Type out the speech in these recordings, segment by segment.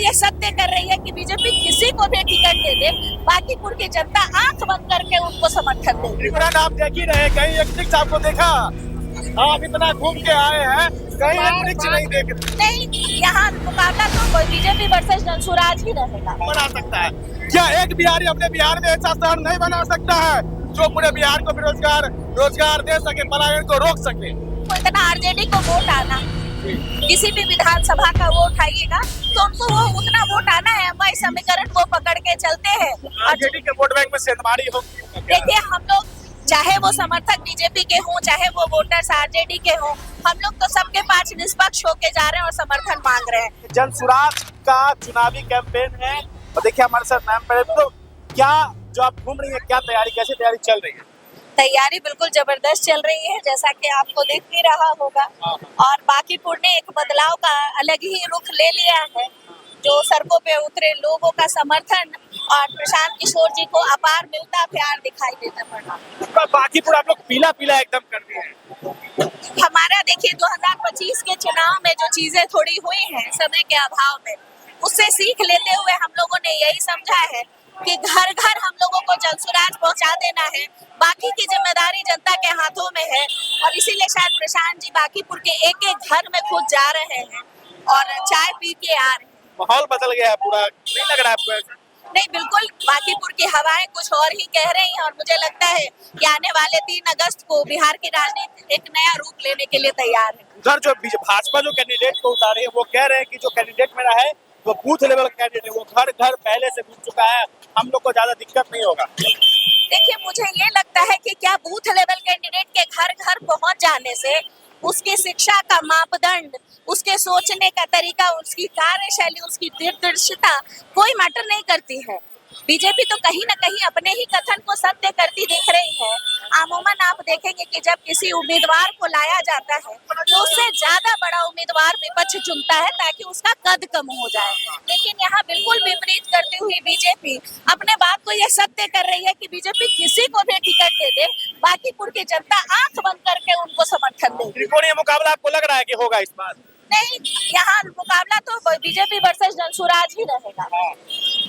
ये सत्य कर रही है कि बीजेपी किसी को भी टिकट दे दे, बाकीपुर की जनता आंख बंद करके उनको समर्थन देगी। त्रिपुरा आप देख ही रहे, कहीं एक वृक्ष आपको देखा? आप इतना घूम के आए हैं, कहीं एक वृक्ष नहीं देख रहे। नहीं, यहाँ मुकाबला तो बीजेपी वर्सेस जनसुराज ही रहेगा। बना सकता है क्या एक बिहारी अपने बिहार में ऐसा शहर नहीं बना सकता है जो पूरे बिहार को रोजगार दे सके, पलायन को रोक सके? इतना आरजेडी को वोट आना, किसी भी विधानसभा का वोट आइएगा तो उनको वो उतना वोट आना है, वही समीकरण वो पकड़ के चलते हैं। आरजेडी के वोट बैंक में सेंधमारी होगी। देखिए, हम लोग चाहे वो समर्थक बीजेपी के हों, चाहे वो वोटर्स आरजेडी के हों, हम लोग तो सबके पास निष्पक्ष होके जा रहे हैं और समर्थन मांग रहे हैं। जनसुराज का चुनावी कैंपेन है और देखिए हमारे साथ मैम पहले तो क्या जो आप घूम रही है, क्या तैयारी, कैसे तैयारी चल रही है? तैयारी बिल्कुल जबरदस्त चल रही है, जैसा कि आपको दिख भी रहा होगा। और बाकीपुर ने एक बदलाव का अलग ही रुख ले लिया है, जो सड़कों पे उतरे लोगों का समर्थन और प्रशांत किशोर जी को अपार मिलता प्यार दिखाई देता पड़ा। बाकीपुर आप लोग पीला पीला एकदम कर दिए हैं। हमारा देखिए 2025 के चुनाव में जो चीजें थोड़ी हुई हैं समय के अभाव में, उससे सीख लेते हुए हम लोगों ने यही समझा है कि घर घर हम लोगों को जनसुराज पहुंचा देना है, बाकी की जिम्मेदारी जनता के हाथों में है। और इसीलिए शायद प्रशांत जी बाकीपुर के एक एक घर में खुद जा रहे हैं और चाय पी के आ रहे हैं। माहौल बदल गया है पूरा, नहीं लग रहा है आपको ऐसा? नहीं, बिल्कुल बाकीपुर की हवाएं कुछ और ही कह रही हैं और मुझे लगता है कि आने वाले 3 अगस्त को बिहार की राजनीति एक नया रूप लेने के लिए तैयार है। उधर जो भाजपा जो कैंडिडेट को उतारे हैं वो कह रहे हैं कि जो कैंडिडेट मेरा है वो बूथ लेवल कैंडिडेट है, वो घर घर पहले से घूम चुका है, हम लोग को ज्यादा दिक्कत नहीं होगा। देखिए, मुझे ये लगता है कि क्या बूथ लेवल कैंडिडेट के घर घर पहुंच जाने से उसकी शिक्षा का मापदंड, उसके सोचने का तरीका, उसकी कार्यशैली, उसकी दूरदर्शिता कोई मैटर नहीं करती है। बीजेपी तो कहीं ना कहीं अपने ही कथन को सत्य करती दिख रही है। अमूमन आप देखेंगे कि जब किसी उम्मीदवार को लाया जाता है तो उससे ज्यादा बड़ा उम्मीदवार विपक्ष चुनता है ताकि उसका कद कम हो जाए, लेकिन यहाँ बिल्कुल विपरीत करती हुई बीजेपी अपने बात को यह सत्य कर रही है कि बीजेपी किसी को भी टिकट दे दे, बाकीपुर की जनता आंख बंद करके उनको समर्थन देगी। त्रिकोणीय मुकाबला आपको लग रहा है कि होगा इस बार? नहीं, यहाँ मुकाबला तो बीजेपी वर्सेस जनसुराज ही रहेगा।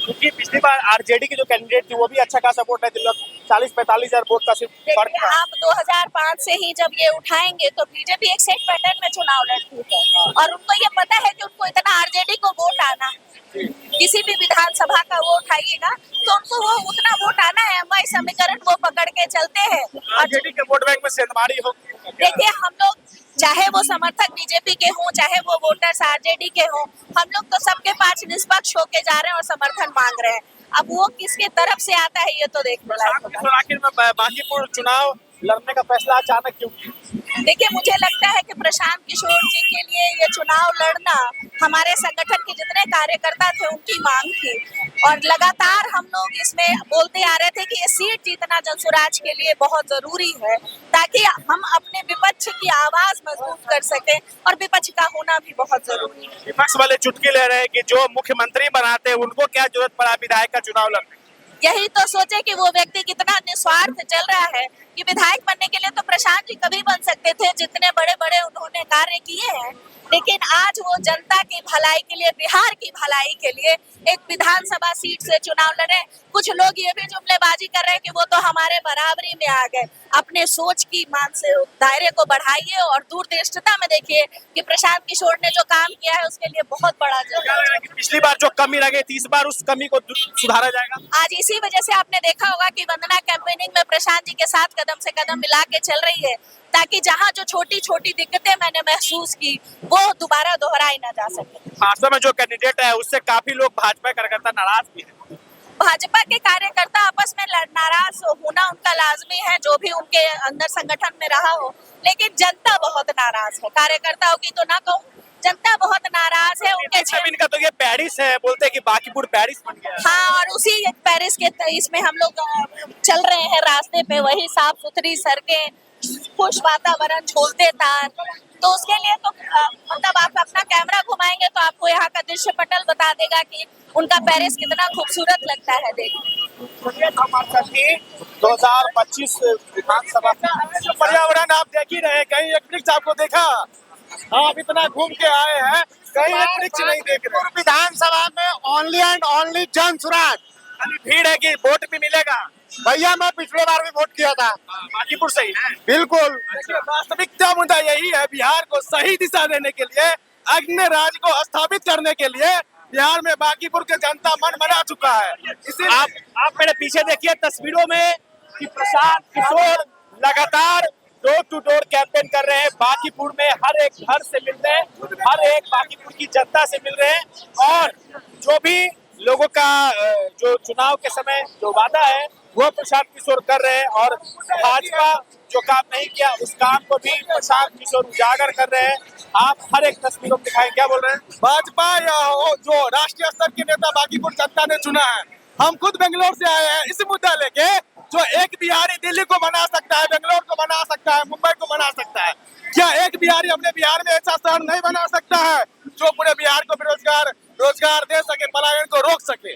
क्योंकि पिछली बार आरजेडी की जो कैंडिडेट थी वो भी अच्छा खासा वोट है, 40-45 हजार वोट का सिर्फ फर्क था। आप 2005 से ही जब ये उठाएंगे तो बीजेपी एक सेट पैटर्न में चुनाव लड़ती है और उनको ये पता है कि उनको इतना आरजेडी को वोट आना, किसी भी विधानसभा का वोट आइएगा तो उनको वो उतना वोट आना है, वही समीकरण वो पकड़ के चलते हैं। आरजेडी के वोट बैंक में सेंधमारी होगी। देखिए, हम लोग चाहे वो समर्थक बीजेपी के हों, चाहे वो वोटर्स आरजेडी के हों, हम लोग तो सबके पास निष्पक्ष होके जा रहे हैं और समर्थन मांग रहे हैं। अब वो किसके तरफ से आता है ये तो देखना है। आखिर में बाकीपुर चुनाव लड़ने का फैसला अचानक क्यों? देखिए, मुझे लगता है कि प्रशांत किशोर जी के लिए ये चुनाव लड़ना हमारे संगठन के जितने कार्यकर्ता थे उनकी मांग थी और लगातार हम लोग इसमें बोलते आ रहे थे कि ये सीट जीतना जनसुराज के लिए बहुत जरूरी है ताकि हम अपने विपक्ष की आवाज मजबूत कर सकें और विपक्ष का होना भी बहुत जरूरी है। विपक्ष वाले चुटकी ले रहे हैं कि जो मुख्यमंत्री बनाते हैं उनको क्या जरूरत पड़ा विधायक का चुनाव लड़ने? यही तो सोचे कि वो व्यक्ति कितना निस्वार्थ चल रहा है कि विधायक बनने के लिए तो प्रशांत जी कभी बन सकते थे, जितने बड़े बड़े उन्होंने कार्य किए हैं, लेकिन आज वो जनता की भलाई के लिए, बिहार की भलाई के लिए एक विधानसभा सीट से चुनाव लड़े। कुछ लोग ये भी जुमलेबाजी कर रहे हैं कि वो तो हमारे बराबरी में आ गए। अपने सोच की मान से दायरे को बढ़ाइए और दूरदृष्टता में देखिए कि प्रशांत किशोर ने जो काम किया है उसके लिए बहुत बड़ा जरूरत है। पिछली बार जो कमी रह गई थी इस बार उस कमी को सुधारा जाएगा। आज इसी वजह से आपने देखा होगा कि वंदना कैंपेनिंग में प्रशांत जी के साथ कदम से कदम मिला के चल रही है ताकि जहां जो छोटी छोटी दिक्कतें मैंने महसूस की वो दोबारा दोहराई ना जा सके। भाजपा में जो कैंडिडेट है उससे काफी लोग भाजपा कार्यकर्ता नाराज भी है। भाजपा के कार्यकर्ता आपस में नाराज होना उनका लाजमी है, जो भी उनके अंदर संगठन में रहा हो, लेकिन जनता बहुत नाराज है। कार्यकर्ताओं की तो ना कहूँ, जनता बहुत नाराज है। उनके इनका तो ये पेरिस है, बोलते हैं कि बाकीपुर पेरिस बन गया। हाँ, और उसी पेरिस के इसमें हम लोग चल रहे हैं रास्ते पे, वही साफ सुथरी सड़कें, खुश वातावरण, झूलते तार, तो उसके लिए तो मतलब आप अपना कैमरा घुमाएंगे तो आपको यहाँ का दृश्य पटल बता देगा कि उनका पेरिस कितना खूबसूरत लगता है देखने। 2025 विधानसभा पर्यावरण आप देख ही रहे, कहीं एक वृक्ष आपको देखा? आप इतना घूम के आए हैं, कहीं एक वृक्ष नहीं देख रहे। विधानसभा में ओनली एंड ओनली जन स्वराज। खाली भीड़ है कि वोट भी मिलेगा? भैया मैं पिछले बार भी वोट किया था। बांकीपुर से ही है। बिल्कुल। देखिए वास्तविकता मुद्दा यही है, बिहार को सही दिशा देने के लिए, अन्य राज्य को स्थापित करने के लिए बिहार में बांकीपुर के जनता मन बना चुका है। इसीलिए आप मेरे पीछे देखिए तस्वीरों में कि प्रशांत किशोर लगातार डोर टू डोर कैंपेन कर रहे हैं। बांकीपुर में हर एक घर से मिल रहे हैं, हर एक बांकीपुर की जनता से मिल रहे हैं और जो भी लोगों का जो चुनाव के समय जो वादा है वो प्रशांत किशोर कर रहे हैं और भाजपा जो काम नहीं किया उस काम को भी प्रशांत किशोर उजागर कर रहे हैं। आप हर एक तस्वीरों में दिखाएं, क्या बोल रहे हैं? भाजपा या जो राष्ट्रीय स्तर के नेता बांकीपुर जनता ने चुना है। हम खुद बेंगलोर से आए हैं इस मुद्दा लेके, जो एक बिहारी दिल्ली को बना सकता है, बेंगलोर को बना सकता है, मुंबई को बना सकता है, क्या एक बिहारी अपने बिहार में ऐसा शहर नहीं बना सकता है जो पूरे बिहार को रोजगार दे सके, पलायन को रोक सके?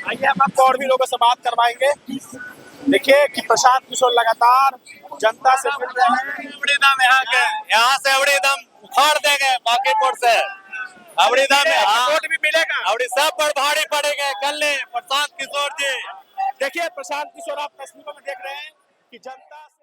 आइए हम आपको और भी लोगों से बात करवाएंगे। देखिए कि प्रशांत किशोर लगातार जनता से मिल रहे हैं। अबड़ी दम यहाँ से अबड़ी दम उखाड़ देंगे बांकीपुर से। अबड़ी दम वोट भी मिलेगा? अबड़ी सब पर भारी पड़ेंगे कल प्रशांत किशोर जी। देखिए प्रशांत किशोर आप तस्वीरों में देख रहे हैं कि जनता